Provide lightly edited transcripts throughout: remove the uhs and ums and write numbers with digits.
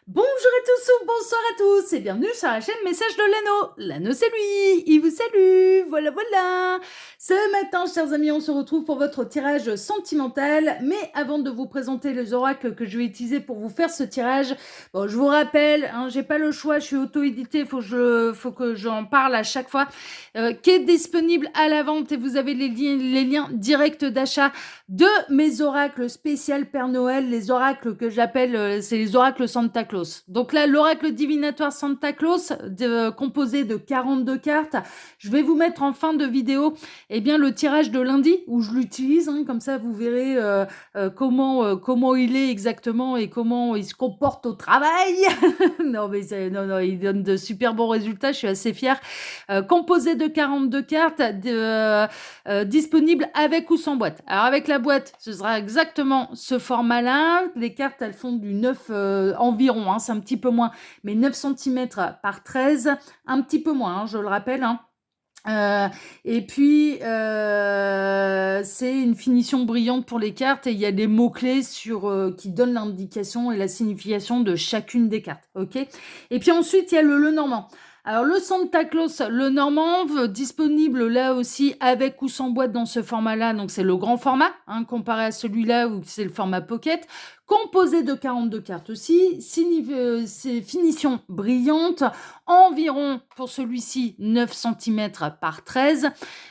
Bonjour à tous ou bonsoir à tous et bienvenue sur la chaîne Message de Lano. Lano c'est lui, il vous salue, voilà. Ce matin, chers amis, on se retrouve pour votre tirage sentimental. Mais avant de vous présenter les oracles que je vais utiliser pour vous faire ce tirage, bon, je vous rappelle, j'ai pas le choix, je suis auto-édité, faut que j'en parle à chaque fois, qui est disponible à la vente et vous avez les liens directs d'achat de mes oracles spécial Père Noël, les oracles que j'appelle, c'est les oracles Santa Claus. Donc là, l'oracle divinatoire Santa Claus, composé de 42 cartes. Je vais vous mettre en fin de vidéo le tirage de lundi où je l'utilise, comme ça vous verrez comment il est exactement et comment il se comporte au travail. Non, il donne de super bons résultats, je suis assez fière. Composé de 42 cartes, disponible avec ou sans boîte. Alors avec la boîte, ce sera exactement ce format-là. Les cartes, elles font du 9 environ, c'est un petit peu moins, mais 9 cm par 13, un petit peu moins, je le rappelle. C'est une finition brillante pour les cartes et il y a des mots-clés qui donnent l'indication et la signification de chacune des cartes. Ok. Et puis ensuite, il y a le Lenormand. Alors le Santa Claus, le Normand, disponible là aussi avec ou sans boîte dans ce format-là, donc c'est le grand format, comparé à celui-là où c'est le format pocket, composé de 42 cartes aussi, c'est finition brillante, environ pour celui-ci 9 cm par 13,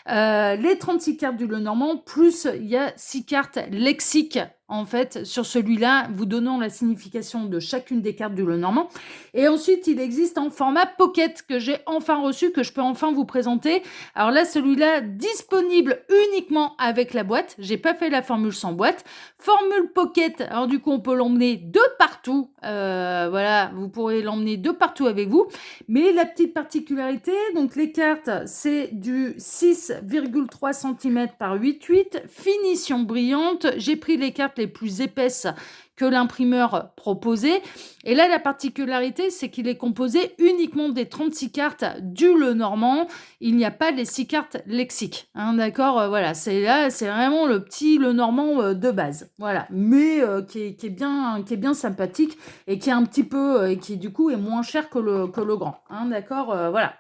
les 36 cartes du Lenormand, plus il y a 6 cartes lexiques en fait, sur celui-là, vous donnant la signification de chacune des cartes du Lenormand. Et ensuite, il existe en format pocket que j'ai enfin reçu, que je peux enfin vous présenter. Alors là, celui-là, disponible uniquement avec la boîte. J'ai pas fait la formule sans boîte. Formule pocket, alors du coup, on peut l'emmener de partout. Voilà, vous pourrez l'emmener de partout avec vous. Mais la petite particularité, donc les cartes, c'est du 6,3 cm par 8,8, finition brillante. J'ai pris les cartes les plus épaisses que l'imprimeur proposait. Et là, la particularité, c'est qu'il est composé uniquement des 36 cartes du Lenormand. Il n'y a pas les 6 cartes lexiques. D'accord, voilà, c'est vraiment le petit Lenormand de base. Voilà, mais qui est bien sympathique et qui est un petit peu, et qui du coup est moins cher que le grand. D'accord, voilà.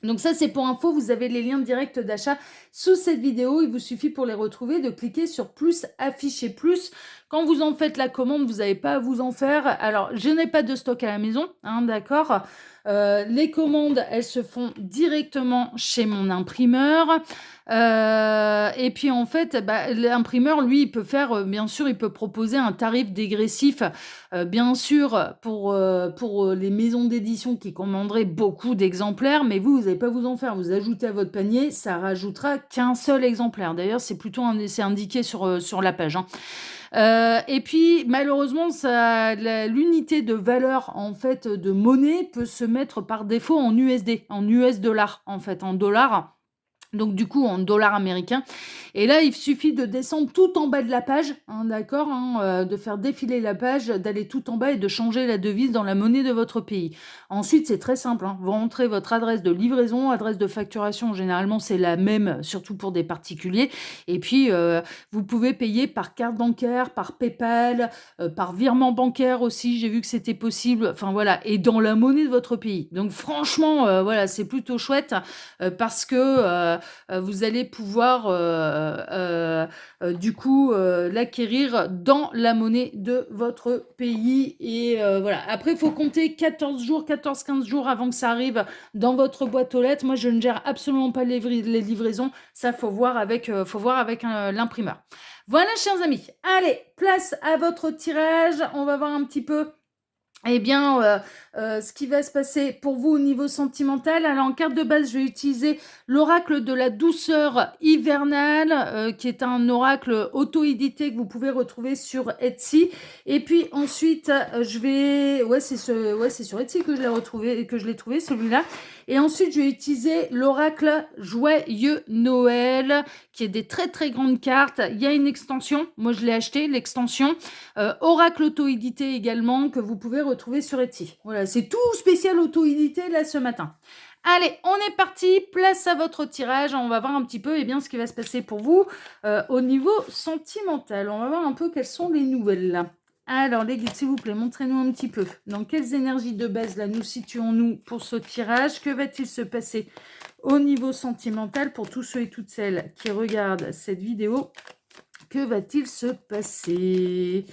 Donc ça, c'est pour info, vous avez les liens directs d'achat sous cette vidéo. Il vous suffit pour les retrouver de cliquer sur plus, afficher plus. Quand vous en faites la commande, vous n'avez pas à vous en faire. Alors, je n'ai pas de stock à la maison, d'accord. Les commandes, elles se font directement chez mon imprimeur. Et puis en fait, l'imprimeur, lui, il peut faire, bien sûr, il peut proposer un tarif dégressif, bien sûr, pour les maisons d'édition qui commanderaient beaucoup d'exemplaires, mais vous n'allez pas vous en faire. Vous ajoutez à votre panier, ça rajoutera qu'un seul exemplaire. D'ailleurs, c'est c'est indiqué sur la page. Et puis malheureusement, l'unité de valeur en fait de monnaie peut se mettre par défaut en USD, en US dollars en fait, en dollars. Donc du coup en dollars américains. Et là, il suffit de descendre tout en bas de la page, d'accord, de faire défiler la page, d'aller tout en bas et de changer la devise dans la monnaie de votre pays. Ensuite, c'est très simple. Vous rentrez votre adresse de livraison, adresse de facturation. Généralement, c'est la même, surtout pour des particuliers. Et puis, vous pouvez payer par carte bancaire, par PayPal, par virement bancaire aussi. J'ai vu que c'était possible. Enfin voilà, et dans la monnaie de votre pays. Donc franchement, voilà, c'est plutôt chouette parce que vous allez pouvoir du coup l'acquérir dans la monnaie de votre pays. Et voilà. Après, il faut compter 14 jours, 14-15 jours avant que ça arrive dans votre boîte aux lettres. Moi, je ne gère absolument pas les livraisons. Ça, faut voir avec l'imprimeur. Voilà, chers amis. Allez, place à votre tirage. On va voir un petit peu ce qui va se passer pour vous au niveau sentimental. Alors en carte de base, je vais utiliser l'oracle de la douceur hivernale, qui est un oracle auto-édité que vous pouvez retrouver sur Etsy. Et puis ensuite, c'est sur Etsy que je l'ai retrouvé, que je l'ai trouvé celui-là. Et ensuite, je vais utiliser l'oracle Joyeux Noël, qui est des très très grandes cartes. Il y a une extension, moi je l'ai acheté, l'extension. Oracle auto-édité également, que vous pouvez retrouver sur Etsy. Voilà, c'est tout spécial auto-édité là ce matin. Allez, on est parti, place à votre tirage. On va voir un petit peu ce qui va se passer pour vous au niveau sentimental. On va voir un peu quelles sont les nouvelles là. Alors, les guides, s'il vous plaît, montrez-nous un petit peu. Dans quelles énergies de base, là, nous situons-nous pour ce tirage? Que va-t-il se passer au niveau sentimental pour tous ceux et toutes celles qui regardent cette vidéo? Que va-t-il se passer?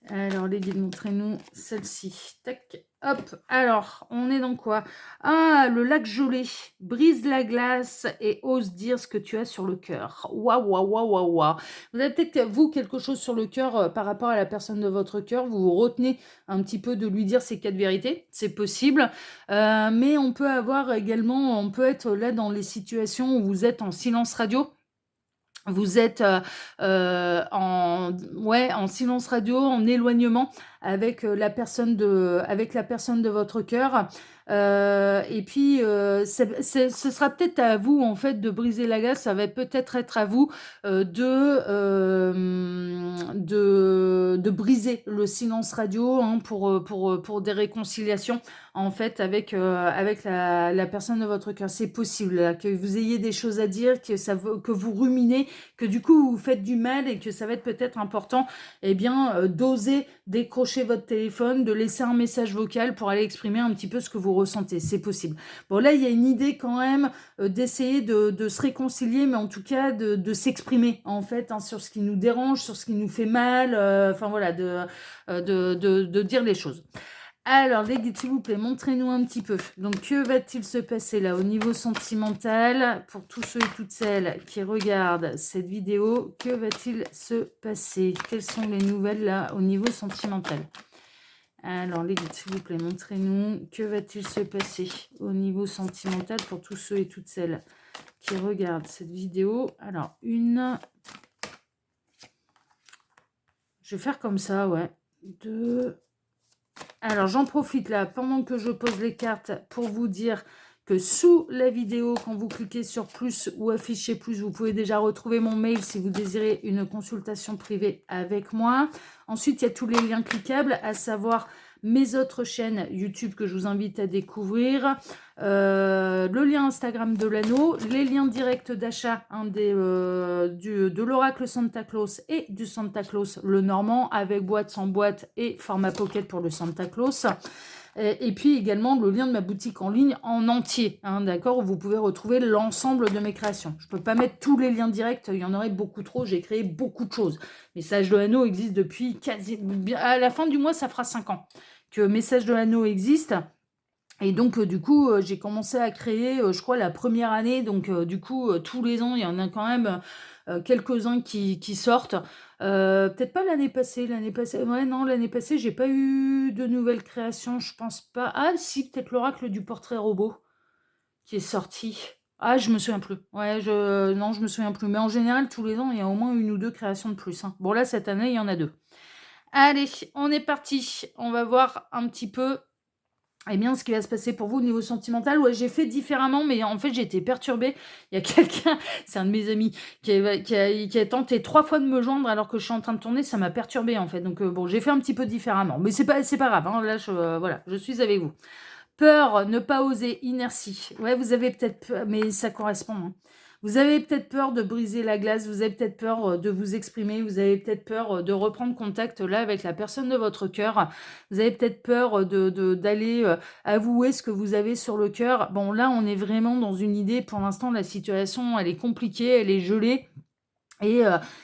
Alors, les guides, montrez-nous celle-ci. Tac, hop. Alors, on est dans quoi? Ah, le lac gelé. Brise la glace et ose dire ce que tu as sur le cœur. Waouh, waouh, waouh, waouh, waouh. Vous avez peut-être, vous, quelque chose sur le cœur par rapport à la personne de votre cœur. Vous vous retenez un petit peu de lui dire ces 4 vérités. C'est possible. Mais on peut avoir également, on peut être là dans les situations où vous êtes en silence radio. Vous êtes, en silence radio, en éloignement avec la personne de votre cœur, et puis, ce sera peut-être à vous, en fait, de briser la glace. Ça va peut-être être à vous, de briser le silence radio, hein, pour des réconciliations, en fait, avec la personne de votre cœur. C'est possible, là, que vous ayez des choses à dire, que vous ruminez, que du coup vous faites du mal et que ça va être peut-être important, eh bien, d'oser décrocher votre téléphone, de laisser un message vocal pour aller exprimer un petit peu ce que vous ressentez. C'est possible. Bon, là, il y a une idée quand même, d'essayer de se réconcilier, mais en tout cas de s'exprimer, en fait, hein, sur ce qui nous dérange, sur ce qui nous fait mal, enfin voilà, de dire les choses. Alors, les guides, s'il vous plaît, montrez-nous un petit peu. Donc, que va-t-il se passer là au niveau sentimental pour tous ceux et toutes celles qui regardent cette vidéo? Que va-t-il se passer? Quelles sont les nouvelles là au niveau sentimental? Alors, les guides, s'il vous plaît, montrez-nous. Que va-t-il se passer au niveau sentimental pour tous ceux et toutes celles qui regardent cette vidéo? Alors, je vais faire comme ça, ouais. 2... Alors, j'en profite là, pendant que je pose les cartes, pour vous dire que sous la vidéo, quand vous cliquez sur plus ou afficher plus, vous pouvez déjà retrouver mon mail si vous désirez une consultation privée avec moi. Ensuite, il y a tous les liens cliquables, à savoir mes autres chaînes YouTube que je vous invite à découvrir, le lien Instagram de l'anneau, les liens directs d'achat, hein, de l'oracle Santa Claus et du Santa Claus le Normand, avec boîte, sans boîte et format pocket pour le Santa Claus. Et puis également le lien de ma boutique en ligne en entier, hein, d'accord, où vous pouvez retrouver l'ensemble de mes créations. Je ne peux pas mettre tous les liens directs, il y en aurait beaucoup trop, j'ai créé beaucoup de choses. Message de l'anneau existe depuis à la fin du mois, ça fera 5 ans que Message de l'anneau existe. Et donc, du coup, j'ai commencé à créer, je crois, la première année. Donc, du coup, tous les ans, il y en a quand même quelques-uns qui sortent. Peut-être pas l'année passée. L'année passée, ouais, non, l'année passée, j'ai pas eu de nouvelles créations, je pense pas. Ah, si, peut-être l'oracle du portrait robot qui est sorti. Ah, je me souviens plus. Ouais, non, je me souviens plus. Mais en général, tous les ans, il y a au moins 1 ou 2 créations de plus, hein. Bon, là, cette année, il y en a 2. Allez, on est parti. On va voir un petit peu, eh bien, ce qui va se passer pour vous au niveau sentimental. Ouais, j'ai fait différemment, mais en fait, j'ai été perturbée. Il y a quelqu'un, c'est un de mes amis, qui a tenté 3 fois de me joindre alors que je suis en train de tourner. Ça m'a perturbée, en fait. Donc, bon, j'ai fait un petit peu différemment. Mais c'est pas grave, hein. Là, voilà, je suis avec vous. Peur, ne pas oser, inertie. Ouais, vous avez peut-être peur, mais ça correspond, hein. Vous avez peut-être peur de briser la glace, vous avez peut-être peur de vous exprimer, vous avez peut-être peur de reprendre contact là avec la personne de votre cœur. Vous avez peut-être peur d'aller avouer ce que vous avez sur le cœur. Bon, là, on est vraiment dans une idée. Pour l'instant, la situation, elle est compliquée, elle est gelée. Et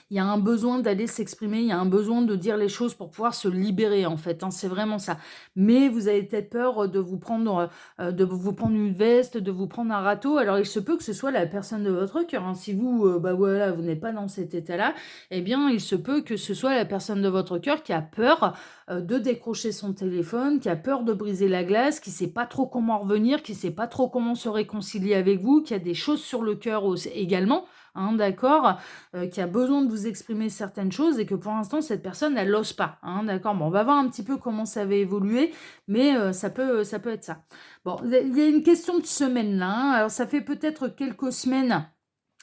il y a un besoin d'aller s'exprimer, il y a un besoin de dire les choses pour pouvoir se libérer, en fait, hein, c'est vraiment ça. Mais vous avez peut-être peur de vous prendre une veste, de vous prendre un râteau. Alors, il se peut que ce soit la personne de votre cœur, hein. Si vous, bah voilà, vous n'êtes pas dans cet état-là, eh bien, il se peut que ce soit la personne de votre cœur qui a peur de décrocher son téléphone, qui a peur de briser la glace, qui sait pas trop comment revenir, qui sait pas trop comment se réconcilier avec vous, qui a des choses sur le cœur également, hein, d'accord, qui a besoin de vous exprimer certaines choses et que pour l'instant, cette personne, elle n'ose pas, hein, d'accord. Bon, on va voir un petit peu comment ça va évoluer, mais ça peut être ça. Bon, il y a une question de semaine là, hein. Alors, ça fait peut-être quelques semaines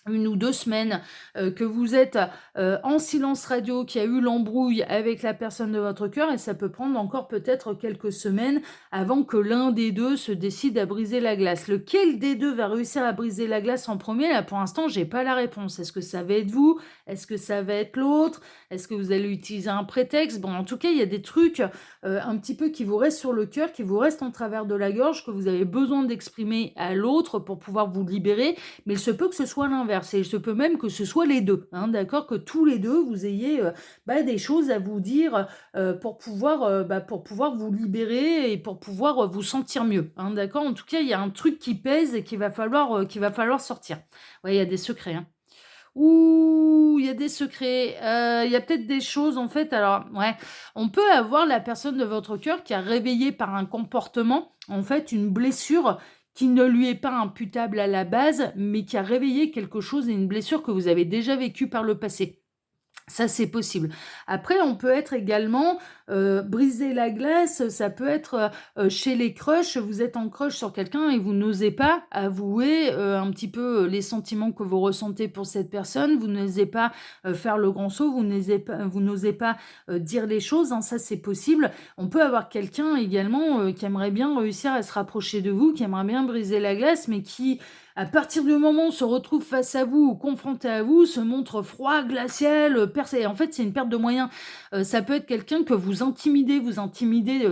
1 ou 2 semaines, que vous êtes, en silence radio, qu'il y a eu l'embrouille avec la personne de votre cœur et ça peut prendre encore peut-être quelques semaines avant que l'un des 2 se décide à briser la glace. Lequel des 2 va réussir à briser la glace en premier? Là, pour l'instant, j'ai pas la réponse. Est-ce que ça va être vous? Est-ce que ça va être l'autre? Est-ce que vous allez utiliser un prétexte? Bon, en tout cas, il y a des trucs, un petit peu qui vous restent sur le cœur, qui vous restent en travers de la gorge, que vous avez besoin d'exprimer à l'autre pour pouvoir vous libérer, mais il se peut que ce soit l'inverse et il se peut même que ce soit les 2, hein, d'accord? Que tous les 2 vous ayez, des choses à vous dire, pour pouvoir vous libérer et pour pouvoir, vous sentir mieux, hein, d'accord? En tout cas, il y a un truc qui pèse et qu'il va falloir sortir. Ouais, il y a des secrets, hein. Ouh, il y a des secrets, il y a peut-être des choses en fait alors ouais, on peut avoir la personne de votre cœur qui a réveillé par un comportement, en fait, une blessure qui ne lui est pas imputable à la base, mais qui a réveillé quelque chose et une blessure que vous avez déjà vécue par le passé. Ça, c'est possible. Après, on peut être également, briser la glace, ça peut être, chez les crushs, vous êtes en crush sur quelqu'un et vous n'osez pas avouer, un petit peu, les sentiments que vous ressentez pour cette personne. Vous n'osez pas, faire le grand saut, vous n'osez pas, dire les choses, hein, ça, c'est possible. On peut avoir quelqu'un également, qui aimerait bien réussir à se rapprocher de vous, qui aimerait bien briser la glace, mais qui, à partir du moment où on se retrouve face à vous ou confronté à vous, se montre froid, glacial, et en fait, c'est une perte de moyens. Ça peut être quelqu'un que vous intimidez,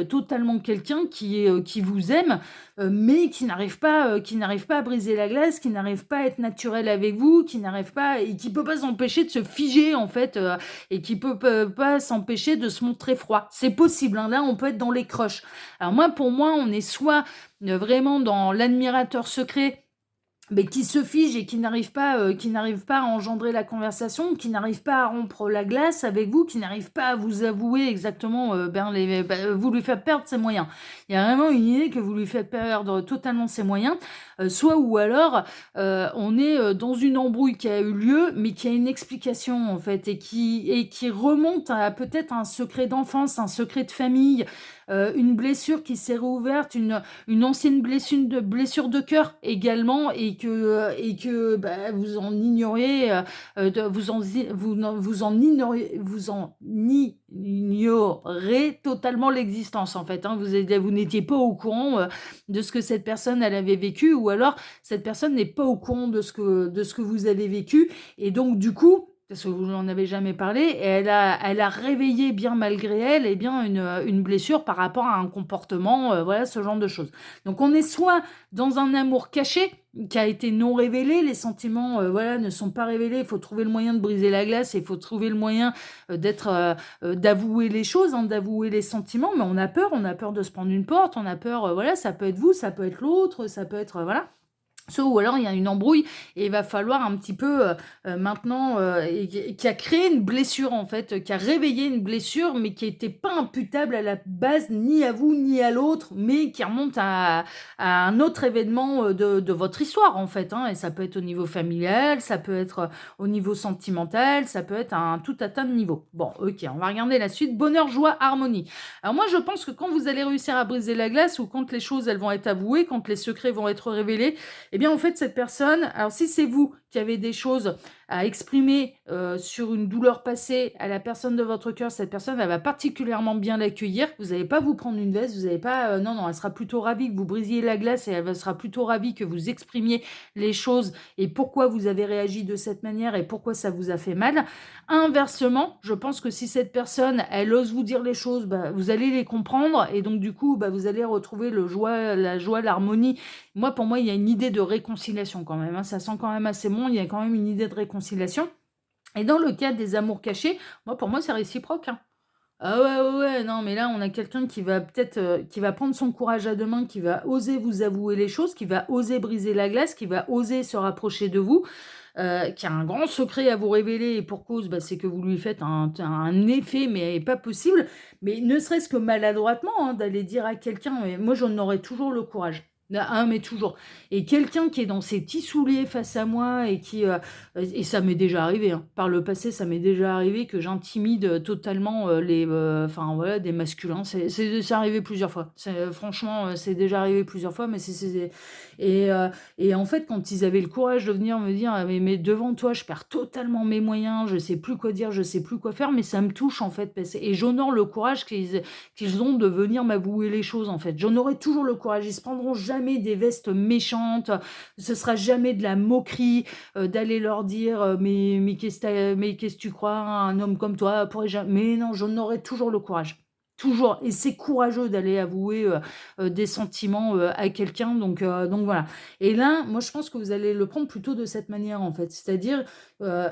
totalement quelqu'un qui vous aime, mais qui n'arrive pas à briser la glace, qui n'arrive pas à être naturel avec vous, qui n'arrive pas et qui peut pas s'empêcher de se figer, en fait, et qui peut pas s'empêcher de se montrer froid. C'est possible, hein, là, on peut être dans les crushs. Alors moi, pour moi, on est soit, vraiment dans l'admirateur secret mais qui se fige et qui n'arrive pas à engendrer la conversation, qui n'arrive pas à rompre la glace avec vous, qui n'arrive pas à vous avouer exactement, vous lui faites perdre ses moyens. Il y a vraiment une idée que vous lui faites perdre totalement ses moyens, soit ou alors, on est, dans une embrouille qui a eu lieu, mais qui a une explication en fait et qui remonte à peut-être un secret d'enfance, un secret de famille, une blessure qui s'est réouverte, une ancienne blessure de cœur également et que, vous en ignorez, vous en ignorez totalement l'existence, en fait, hein. Vous n'étiez pas au courant, de ce que cette personne, elle avait vécu ou alors cette personne n'est pas au courant de ce que vous avez vécu et donc du coup, parce que vous n'en avez jamais parlé, et elle a réveillé bien malgré elle, et bien une blessure par rapport à un comportement, voilà, ce genre de choses. Donc on est soit dans un amour caché, qui a été non révélé, les sentiments, voilà, ne sont pas révélés, il faut trouver le moyen de briser la glace et il faut trouver le moyen, d'avouer les choses, hein, d'avouer les sentiments, mais on a peur de se prendre une porte, on a peur, voilà, ça peut être vous, ça peut être l'autre, ça peut être, voilà. Soit ou alors il y a une embrouille et il va falloir un petit peu, maintenant, et qui a créé une blessure en fait, qui a réveillé une blessure, mais qui était pas imputable à la base, ni à vous, ni à l'autre, mais qui remonte à un autre événement, de votre histoire en fait, hein. Et ça peut être au niveau familial, ça peut être, au niveau sentimental, ça peut être un tout un tas de niveaux. Bon, OK, on va regarder la suite. Bonheur, joie, harmonie. Alors moi je pense que quand vous allez réussir à briser la glace ou quand les choses elles vont être avouées, quand les secrets vont être révélés, eh bien, en fait, cette personne, alors si c'est vous qui avez des choses à exprimer sur une douleur passée à la personne de votre cœur, cette personne, elle va particulièrement bien l'accueillir. Vous n'allez pas vous prendre une veste, vous n'allez pas... non, non, elle sera plutôt ravie que vous brisiez la glace et sera plutôt ravie que vous exprimiez les choses et pourquoi vous avez réagi de cette manière et pourquoi ça vous a fait mal. Inversement, je pense que si cette personne, elle ose vous dire les choses, vous allez les comprendre et donc du coup, vous allez retrouver la joie, l'harmonie. Moi, pour moi, il y a une idée de réconciliation quand même, hein. Ça sent quand même assez bon, il y a quand même une idée de réconciliation. Et dans le cas des amours cachés, moi, pour moi, c'est réciproque, hein. Ah ouais, ouais, ouais, non, mais là, on a quelqu'un qui va peut-être, qui va prendre son courage à deux mains, qui va oser vous avouer les choses, qui va oser briser la glace, qui va oser se rapprocher de vous, qui a un grand secret à vous révéler et pour cause, c'est que vous lui faites un effet, mais pas possible. Mais ne serait-ce que maladroitement, hein, d'aller dire à quelqu'un, moi, j'en aurais toujours le courage. Ah, mais toujours. Et quelqu'un qui est dans ses petits souliers face à moi et et ça m'est déjà arrivé, hein. Par le passé, ça m'est déjà arrivé que j'intimide, totalement, enfin voilà, des masculins. C'est arrivé plusieurs fois. Franchement, c'est déjà arrivé plusieurs fois, mais et et en fait, quand ils avaient le courage de venir me dire: «Ah mais devant toi, je perds totalement mes moyens, je sais plus quoi dire, je sais plus quoi faire», mais ça me touche en fait et j'honore le courage qu'ils ont de venir m'avouer les choses, en fait. J'en aurai toujours le courage. Ils se prendront jamais des vestes méchantes, ce sera jamais de la moquerie, d'aller leur dire, mais qu'est-ce que tu crois? Un homme comme toi pourrait ja» mais non, j'en aurai toujours le courage. Toujours et c'est courageux d'aller avouer, des sentiments, à quelqu'un donc voilà et là, moi, je pense que vous allez le prendre plutôt de cette manière, en fait. C'est-à-dire,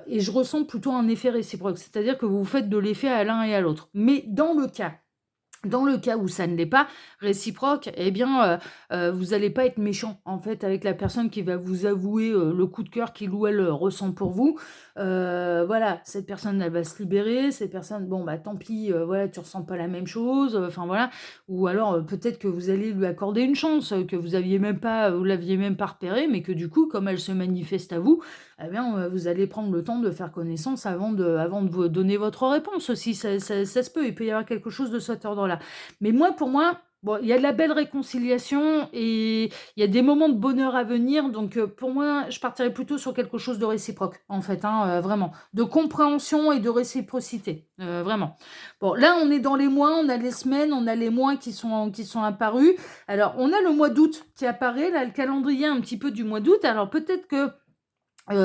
et je ressens plutôt un effet réciproque. C'est-à-dire que vous vous faites de l'effet à l'un et à l'autre. Mais dans le cas où ça ne l'est pas réciproque, eh bien, vous allez pas être méchant, en fait, avec la personne qui va vous avouer, le coup de cœur qu'il ou elle, ressent pour vous. Voilà, cette personne, elle va se libérer, cette personne, bon, bah, tant pis, voilà, tu ressens pas la même chose, enfin, voilà. Ou alors, peut-être que vous allez lui accorder une chance, que vous l'aviez même pas repérée, mais que du coup, comme elle se manifeste à vous, eh bien, vous allez prendre le temps de faire connaissance avant de vous donner votre réponse aussi. Ça se peut, il peut y avoir quelque chose de cet ordre-là. Mais moi, pour moi, bon, il y a de la belle réconciliation et il y a des moments de bonheur à venir. Donc, pour moi, je partirais plutôt sur quelque chose de réciproque, en fait, hein, vraiment. De compréhension et de réciprocité, vraiment. Bon, là, on est dans les mois, on a les semaines, on a les mois qui sont apparus. Alors, on a le mois d'août qui apparaît, là, le calendrier un petit peu du mois d'août. Alors, peut-être que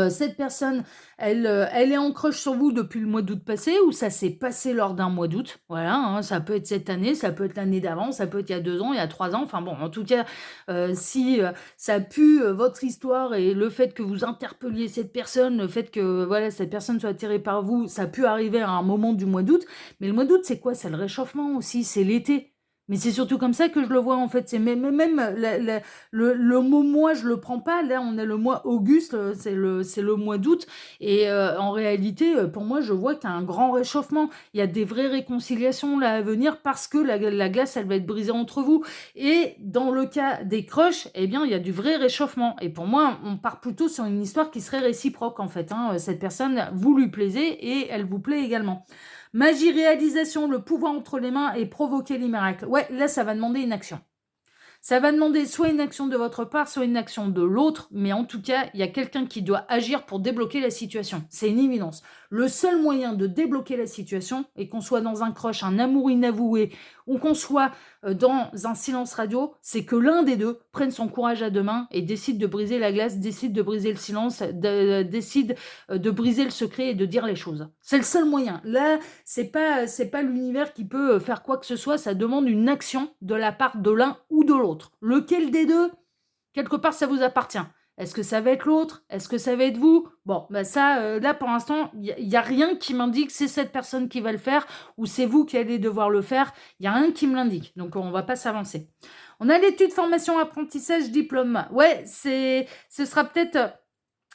cette personne, elle est en crush sur vous depuis le mois d'août passé ou ça s'est passé lors d'un mois d'août. Voilà, hein, ça peut être cette année, ça peut être l'année d'avant, ça peut être il y a 2 ans, il y a 3 ans. Enfin bon, en tout cas, si, ça pue, votre histoire et le fait que vous interpelliez cette personne, le fait que, voilà, cette personne soit attirée par vous, ça a pu arriver à un moment du mois d'août. Mais le mois d'août, c'est quoi? C'est le réchauffement aussi, c'est l'été. Mais c'est surtout comme ça que je le vois, en fait. C'est même la le mot mois, je le prends pas. Là, on a le mois Auguste, c'est le mois d'août et en réalité, pour moi, je vois qu'il y a un grand réchauffement. Il y a des vraies réconciliations là à venir parce que la glace, elle va être brisée entre vous et dans le cas des crushs, eh bien, il y a du vrai réchauffement et pour moi, on part plutôt sur une histoire qui serait réciproque, en fait, hein. Cette personne, vous lui plaisez et elle vous plaît également. Magie, réalisation, le pouvoir entre les mains et provoquer les miracles. Ouais, là, ça va demander une action. Ça va demander soit une action de votre part, soit une action de l'autre, mais en tout cas, il y a quelqu'un qui doit agir pour débloquer la situation. C'est une évidence. Le seul moyen de débloquer la situation, et qu'on soit dans un crush, un amour inavoué, ou qu'on soit dans un silence radio, c'est que l'un des deux prenne son courage à deux mains et décide de briser la glace, décide de briser le silence, décide de briser le secret et de dire les choses. C'est le seul moyen. Là, c'est pas l'univers qui peut faire quoi que ce soit, ça demande une action de la part de l'un ou de l'autre. Lequel des deux? Quelque part, ça vous appartient. Est-ce que ça va être l'autre? Est-ce que ça va être vous? Bon, bah ça, là, pour l'instant, il y a rien qui m'indique c'est cette personne qui va le faire ou c'est vous qui allez devoir le faire. Il y a rien qui me l'indique, donc on va pas s'avancer. On a l'étude, formation, apprentissage, diplôme. Ouais, ce sera peut-être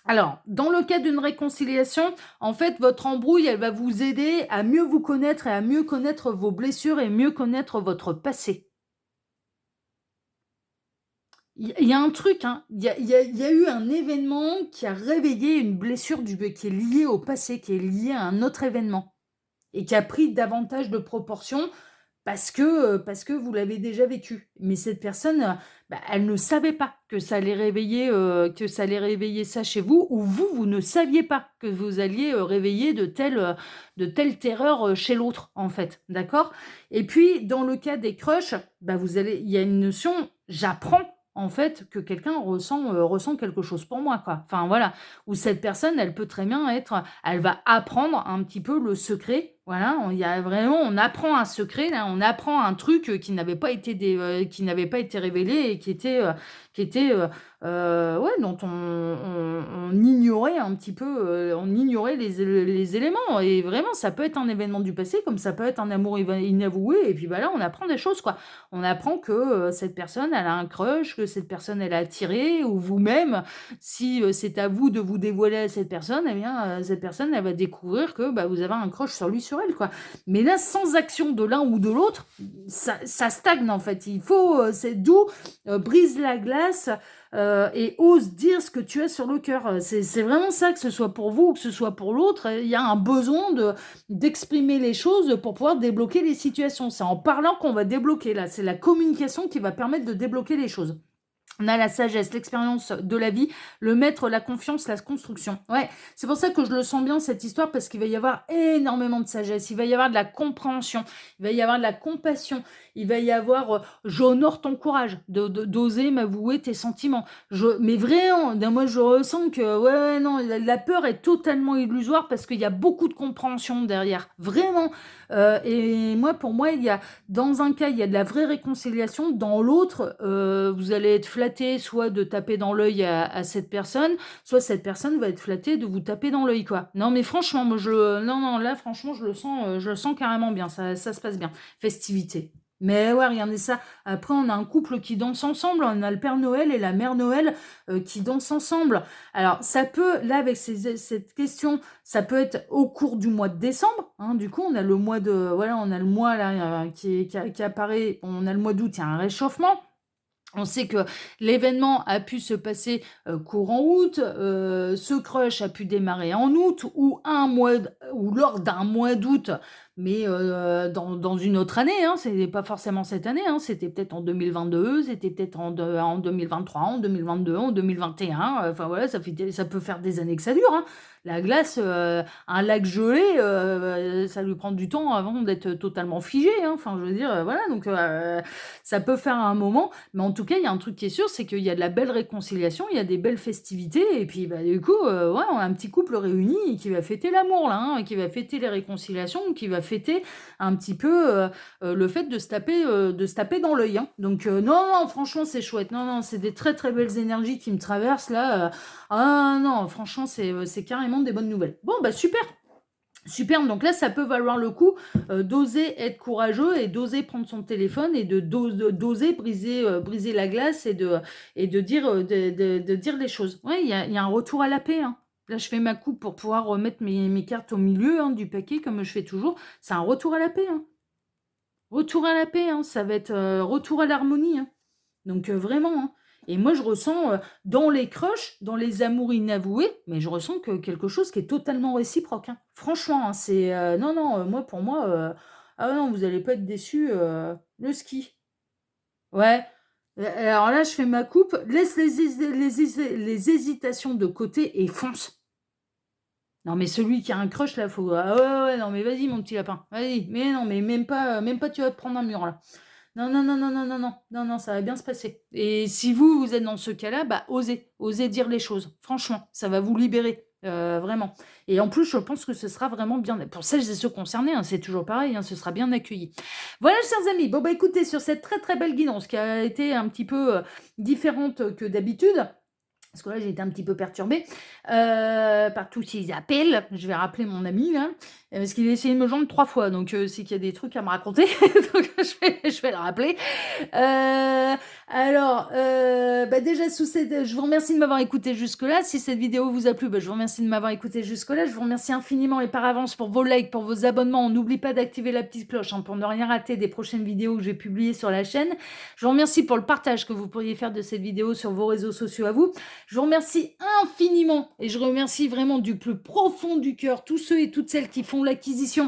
alors, dans le cas d'une réconciliation, en fait, votre embrouille, elle va vous aider à mieux vous connaître et à mieux connaître vos blessures et mieux connaître votre passé. Il y a un truc, hein, il y a eu un événement qui a réveillé une blessure qui est liée au passé, qui est liée à un autre événement et qui a pris davantage de proportions parce que vous l'avez déjà vécu. Mais cette personne, bah, elle ne savait pas que ça allait réveiller ça chez vous ou vous, vous ne saviez pas que vous alliez, réveiller de telles terreurs, chez l'autre, en fait, d'accord? Et puis dans le cas des crushs, bah, il y a une notion: «J'apprends, en fait, que quelqu'un ressent quelque chose pour moi», quoi. Enfin voilà, où cette personne, elle peut très bien elle va apprendre un petit peu le secret. Voilà, il y a vraiment on apprend un secret là, on apprend un truc, qui n'avait pas été révélé et qui était, ouais, dont on ignorait un petit peu, on ignorait les éléments et vraiment ça peut être un événement du passé comme ça peut être un amour inavoué et puis, bah, là, on apprend des choses, quoi. On apprend que, cette personne, elle a un crush, que cette personne, elle a attiré ou vous-même, si, c'est à vous de vous dévoiler à cette personne et bien, cette personne, elle va découvrir que, bah, vous avez un crush sur lui, sur elle, quoi. Mais là, sans action de l'un ou de l'autre, ça stagne, en fait. Il faut, c'est d'où, brise la glace, et ose dire ce que tu as sur le cœur. C'est vraiment ça, que ce soit pour vous ou que ce soit pour l'autre, il y a un besoin d'exprimer les choses pour pouvoir débloquer les situations. C'est en parlant qu'on va débloquer, là. C'est la communication qui va permettre de débloquer les choses. On a la sagesse, l'expérience de la vie, le maître, la confiance, la construction. Ouais, c'est pour ça que je le sens bien cette histoire parce qu'il va y avoir énormément de sagesse, il va y avoir de la compréhension, il va y avoir de la compassion, il va y avoir j'honore ton courage d'oser m'avouer tes sentiments. Mais vraiment, moi je ressens que ouais, non, la peur est totalement illusoire parce qu'il y a beaucoup de compréhension derrière, vraiment. Et moi, pour moi, il y a dans un cas, il y a de la vraie réconciliation. Dans l'autre, vous allez être flatté soit de taper dans l'œil à cette personne, soit cette personne va être flattée de vous taper dans l'œil, quoi. Non, mais franchement, moi, non, non, là, franchement, je le sens carrément bien. Ça se passe bien. Festivité. Mais ouais, regardez ça. Après, on a un couple qui danse ensemble. On a le Père Noël et la Mère Noël qui dansent ensemble. Alors, ça peut, là, avec cette question, ça peut être au cours du mois de décembre. Hein, du coup, on a le mois de, voilà, on a le mois là qui apparaît. On a le mois d'août, il y a un réchauffement. On sait que l'événement a pu se passer courant août, ce crush a pu démarrer en août ou lors d'un mois d'août, mais dans une autre année. Hein, c'est pas forcément cette année. Hein, c'était peut-être en 2022, c'était peut-être en 2023, en 2022, en 2021. Enfin voilà, ça peut faire des années que ça dure. Hein. La glace, un lac gelé, ça lui prend du temps avant d'être totalement figé. Hein. Enfin, je veux dire, voilà. Donc ça peut faire un moment. Mais en tout cas, il y a un truc qui est sûr, c'est qu'il y a de la belle réconciliation, il y a des belles festivités, et puis bah, du coup, ouais, on a un petit couple réuni qui va fêter l'amour, là, hein, qui va fêter les réconciliations, qui va fêter un petit peu le fait de se taper dans l'œil. Hein. Donc non, non, franchement, c'est chouette. Non, non, c'est des très très belles énergies qui me traversent là. Ah non, franchement, c'est carrément des bonnes nouvelles. Bon, bah super. Super, donc là, ça peut valoir le coup d'oser être courageux et d'oser prendre son téléphone et d'oser briser la glace et de dire, de dire les choses. Ouais, il y a un retour à la paix. Hein. Là, je fais ma coupe pour pouvoir remettre mes cartes au milieu hein, du paquet, comme je fais toujours. C'est un retour à la paix. Hein. Retour à la paix, hein. Ça va être retour à l'harmonie. Hein. Donc vraiment, hein. Et moi je ressens dans les crushs, dans les amours inavoués, mais je ressens que quelque chose qui est totalement réciproque. Hein. Franchement, hein, c'est non non, moi pour moi, ah non, vous allez pas être déçus. Le ski, ouais. Alors là, je fais ma coupe, laisse les hésitations de côté et fonce. Non mais celui qui a un crush là, faut ah ouais ouais non mais vas-y mon petit lapin, vas-y. Mais non mais même pas tu vas te prendre un mur là. Non, non, non, non, non, non, non, non, non, ça va bien se passer. Et si vous êtes dans ce cas-là, bah osez dire les choses. Franchement, ça va vous libérer, vraiment. Et en plus, je pense que ce sera vraiment bien pour celles et ceux concernés, hein, c'est toujours pareil, hein, ce sera bien accueilli. Voilà, chers amis. Bon, bah écoutez, sur cette très très belle guidance qui a été un petit peu différente que d'habitude, parce que là, j'ai été un petit peu perturbée par tous ces appels. Je vais rappeler mon ami, là, parce qu'il a essayé de me joindre 3 fois. Donc, c'est qu'il y a des trucs à me raconter. Donc, je vais le rappeler. Alors, bah déjà, je vous remercie de m'avoir écouté jusque-là. Si cette vidéo vous a plu, bah, je vous remercie de m'avoir écouté jusque-là. Je vous remercie infiniment et par avance pour vos likes, pour vos abonnements. On n'oublie pas d'activer la petite cloche hein, pour ne rien rater des prochaines vidéos que je vais publier sur la chaîne. Je vous remercie pour le partage que vous pourriez faire de cette vidéo sur vos réseaux sociaux à vous. Je vous remercie infiniment et je remercie vraiment du plus profond du cœur tous ceux et toutes celles qui font l'acquisition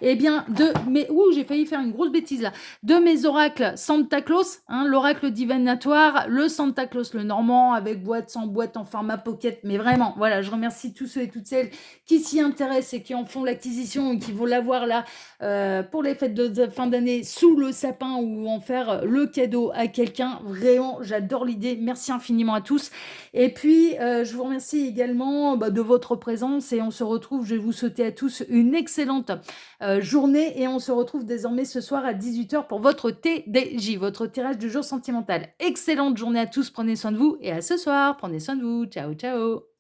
de mes... Ouh, j'ai failli faire une grosse bêtise là. De mes oracles Santa Claus, hein, l'oracle divinatoire, le Santa Claus le normand avec boîte sans boîte en format pocket. Mais vraiment, voilà, je remercie tous ceux et toutes celles qui s'y intéressent et qui en font l'acquisition et qui vont l'avoir là pour les fêtes de fin d'année sous le sapin ou en faire le cadeau à quelqu'un. Vraiment, j'adore l'idée. Merci infiniment à tous. Et puis, je vous remercie également de votre présence et on se retrouve, je vais vous souhaiter à tous une une excellente journée et on se retrouve désormais ce soir à 18 h pour votre TDJ, votre tirage du jour sentimental. Excellente journée à tous, prenez soin de vous et à ce soir, prenez soin de vous. Ciao, ciao.